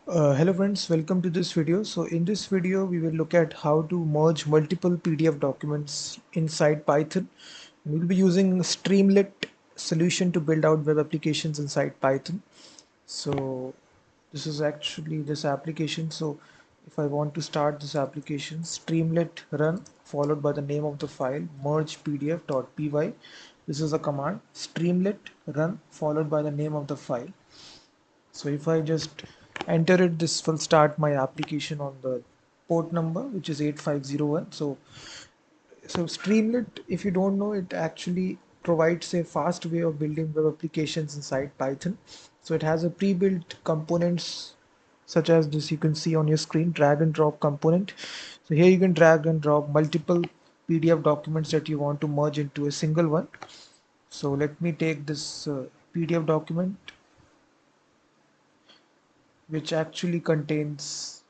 Hello friends, welcome to this video. So in this video, we will look at how to merge multiple PDF documents inside Python. We'll be using Streamlit solution to build out web applications inside Python. So this is actually this application. So if I want to start this application, Streamlit run followed by the name of the file merge pdf.py. This is a command, Streamlit run followed by the name of the file. So if I just enter it, this will start my application on the port number, which is 8501. So Streamlit, if you don't know, it actually provides a fast way of building web applications inside Python. So it has a pre-built components such as this you can see on your screen, drag and drop component. So here you can drag and drop multiple PDF documents that you want to merge into a single one. So let me take this PDF document, which actually contains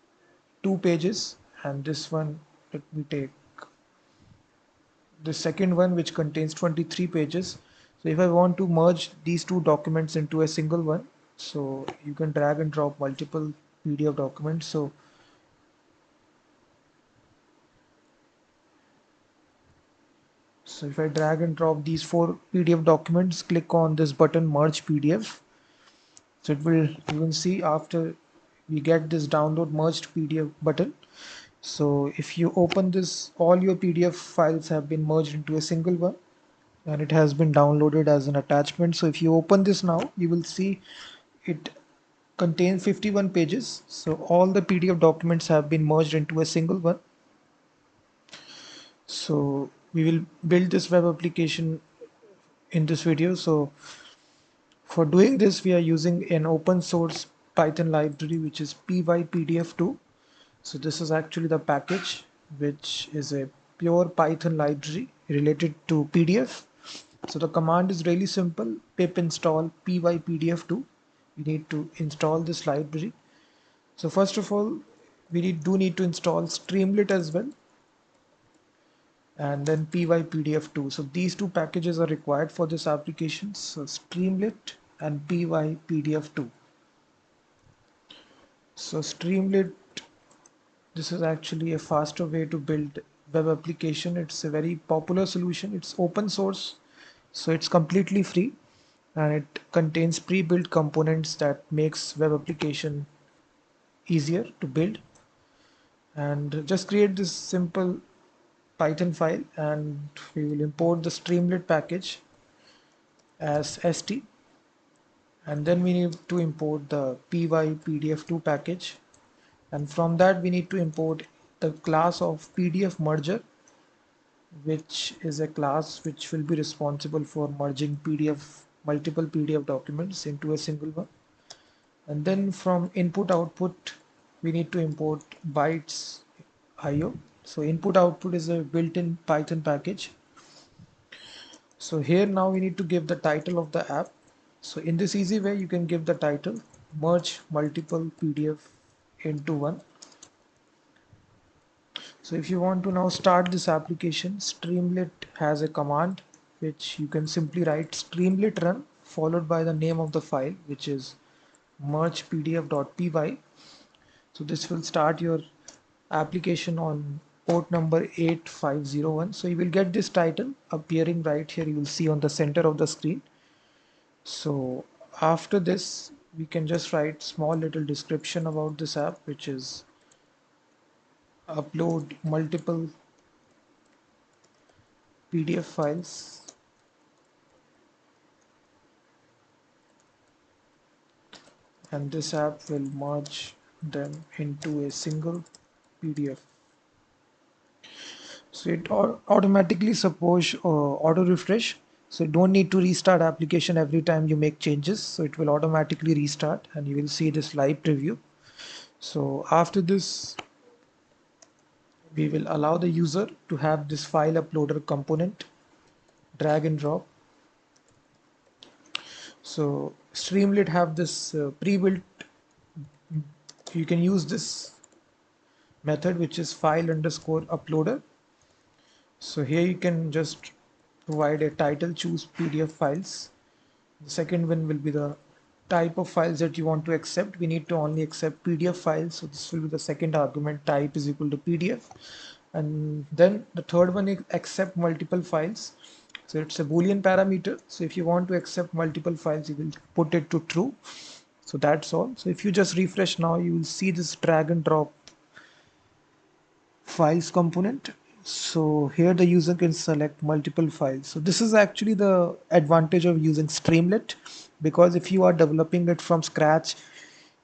2 pages, and this one, let me take the second one, which contains 23 pages. So if I want to merge these two documents into a single one, so you can drag and drop multiple PDF documents. So if I drag and drop these 4 PDF documents, click on this button merge PDF. So it will, you can see after we get this download merged PDF button. So if you open this, all your PDF files have been merged into a single one, and it has been downloaded as an attachment. So if you open this now, you will see it contains 51 pages. So all the PDF documents have been merged into a single one. So we will build this web application in this video. So for doing this, we are using an open source Python library, which is PyPDF2. So this is actually the package, which is a pure Python library related to PDF. So the command is really simple, pip install pypdf2. You need to install this library. So first of all, we do need to install Streamlit as well, and then pypdf2. So these two packages are required for this application. So Streamlit and pypdf2. So Streamlit, this is actually a faster way to build web application. It's a very popular solution. It's open source, so it's completely free, and it contains pre-built components that makes web application easier to build. And just create this simple Python file, and we will import the Streamlit package as st, and then we need to import the pypdf2 package, and from that we need to import the class of PDF merger, which is a class which will be responsible for merging multiple PDF documents into a single one. And then from input output, we need to import bytes IO. So input output is a built-in Python package. So here now we need to give the title of the app. So in this easy way, you can give the title merge multiple PDF into one. So if you want to now start this application, Streamlit has a command which you can simply write Streamlit run followed by the name of the file, which is merge pdf.py. So this will start your application on port number 8501. So you will get this title appearing right here. You will see on the center of the screen. So after this, we can just write small little description about this app, which is upload multiple PDF files, and this app will merge them into a single PDF. So it automatically supports auto refresh. So you don't need to restart application every time you make changes. So it will automatically restart, and you will see this live preview. So after this, we will allow the user to have this file uploader component, drag and drop. So Streamlit have this pre-built, you can use this method, which is file underscore uploader. So here you can just provide a title, choose PDF files. The second one will be the type of files that you want to accept. We need to only accept PDF files. So this will be the second argument, type is equal to PDF. And then the third one is accept multiple files. So it's a Boolean parameter. So if you want to accept multiple files, you will put it to true. So that's all. So if you just refresh now, you will see this drag and drop files component. So here the user can select multiple files. So this is actually the advantage of using Streamlit, because if you are developing it from scratch,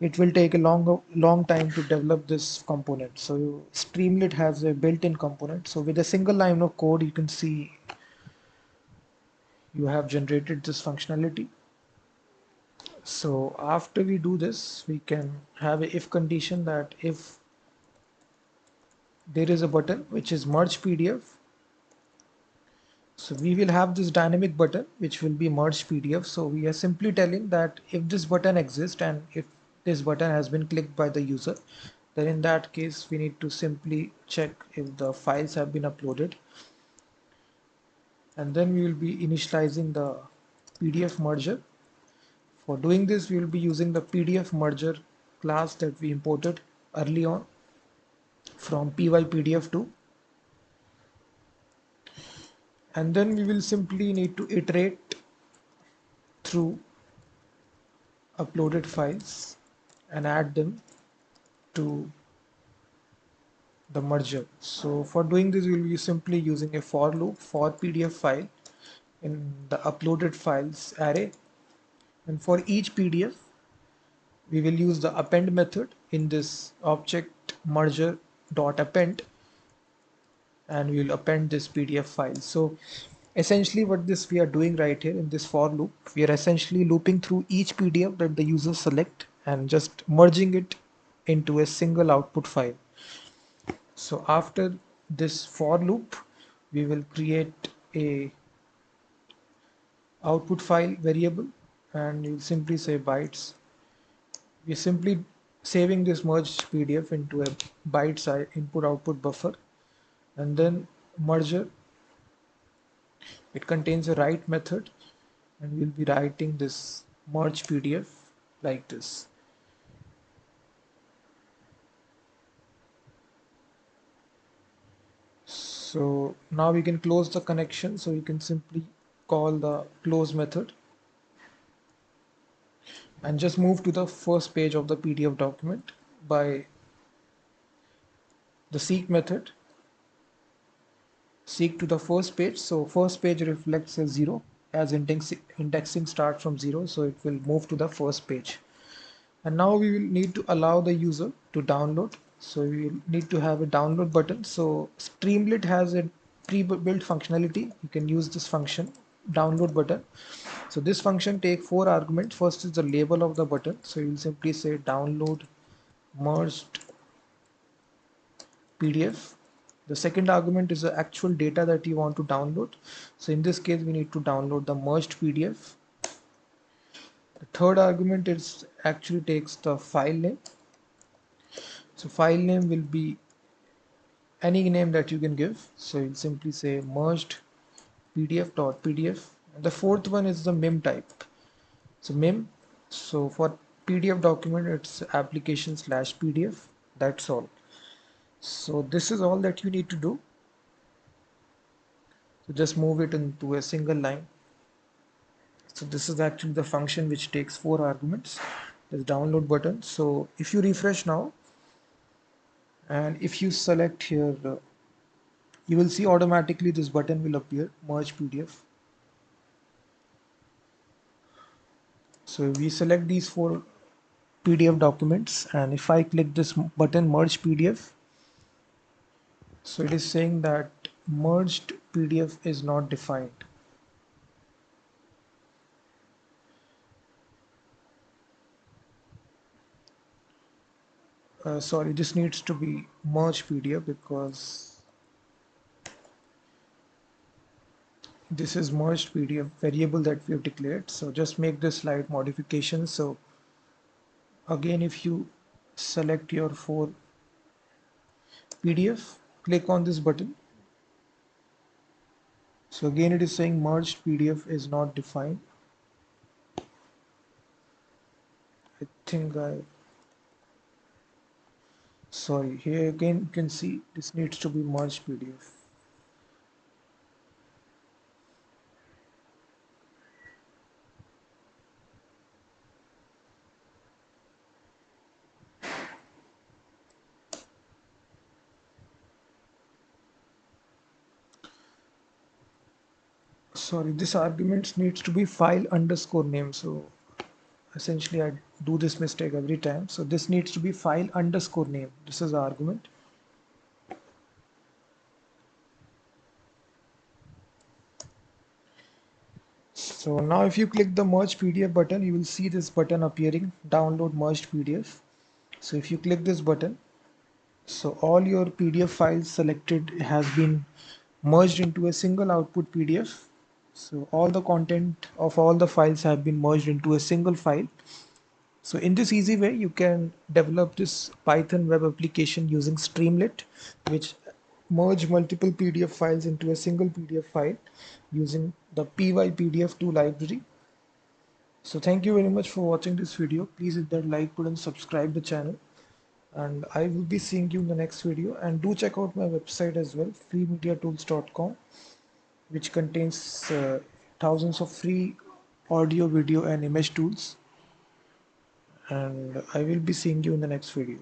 it will take a long time to develop this component. So Streamlit has a built-in component. So with a single line of code, you can see you have generated this functionality. So after we do this, we can have a if condition that if there is a button which is merge PDF. So we will have this dynamic button which will be merge PDF. So we are simply telling that if this button exists and if this button has been clicked by the user, then in that case we need to simply check if the files have been uploaded. And then we will be initializing the PDF merger. For doing this, we will be using the PDF merger class that we imported early on from PyPDF2. And then we will simply need to iterate through uploaded files and add them to the merger. So for doing this, we will be simply using a for loop for PDF file in the uploaded files array. And for each PDF, we will use the append method in this object merger dot append, and we will append this PDF file. So essentially what this we are doing right here in this for loop, we are essentially looping through each PDF that the user select and just merging it into a single output file. So after this for loop, we will create a output file variable, and you'll simply say bytes. We're simply saving this merged PDF into a byte input output buffer, and then merger, it contains a write method, and we'll be writing this merge PDF like this. So now we can close the connection. So you can simply call the close method and just move to the first page of the PDF document by the seek method. Seek to the first page. So first page reflects a 0 as indexing starts from 0. So it will move to the first page. And now we will need to allow the user to download. So we will need to have a download button. So Streamlit has a pre-built functionality. You can use this function, download button. So this function takes 4 arguments. First is the label of the button. So you will simply say download merged PDF. The second argument is the actual data that you want to download. So in this case, we need to download the merged PDF. The third argument is actually takes the file name. So file name will be any name that you can give. So you'll simply say merged PDF.pdf. And the fourth one is the mem type. So mem. So for PDF document, it's application/PDF. That's all. So this is all that you need to do. So just move it into a single line. So this is actually the function which takes 4 arguments. There's download button. So if you refresh now, and if you select here, you will see automatically this button will appear, merge PDF. So we select these 4 PDF documents, and if I click this button merge PDF, so it is saying that merged PDF is not defined. Sorry, this needs to be merge PDF because this is merged PDF variable that we have declared. So just make this slight modification. So again, if you select your 4 PDF, click on this button. So again, it is saying merged PDF is not defined. think sorry, here again you can see this needs to be merged PDF. Sorry, this argument needs to be file underscore name. So essentially I do this mistake every time. So this needs to be file underscore name. This is the argument. So now if you click the merge PDF button, you will see this button appearing, download merged PDF. So if you click this button, so all your PDF files selected has been merged into a single output PDF. So all the content of all the files have been merged into a single file. So in this easy way, you can develop this Python web application using Streamlit, which merge multiple PDF files into a single PDF file using the PyPDF2 library. So thank you very much for watching this video. Please hit that like button, subscribe the channel, and I will be seeing you in the next video. And do check out my website as well, freemediatools.com, which contains thousands of free audio, video, and image tools. And I will be seeing you in the next video.